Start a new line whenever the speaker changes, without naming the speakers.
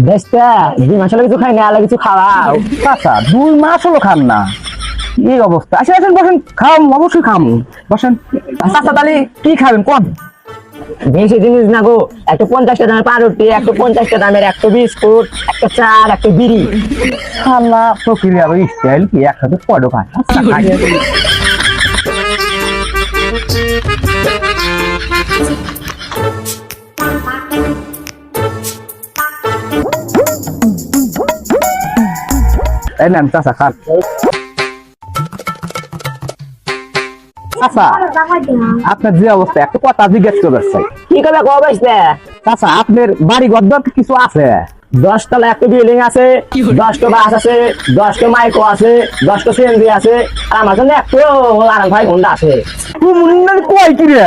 বেস্তা 2 মাস হলো কিছু খাই না, আলা কিছু খাওয়াও।
চাচা 2 মাস হলো খান না, এই অবস্থা। আসেন আসেন বসেন, খাম অবশ্যই খাম, বসেন। চাচা তাহলে কি খাবেন কোন?
বেশি জিনিস না গো, একটা 50 দামের পাউরুটি, একটা 50 দামের একটা বিস্কুট, একটা চা, একটা বিড়ি।
আল্লাহ ফকির আর স্টাইল কি একসাথে পড়ো খায়। আচ্ছা, খাই। এই নেন চাচা খান। চাচা আপনার যে অবস্থা, একটা কথা জিজ্ঞেস করতে চাই।
কি করবে কো বেস্তা?
চাচা আপনার বাড়ি ঘর কিছু আছে?
10 তলা একটা বিল্ডিং আছে, 10টা বাস আছে, 10টা মাইকো আছে, 10টা সিএনজি আছে, আর আমার জন্য একটু আরাম ভাই হোন্ডা আছে।
কয় কি রে?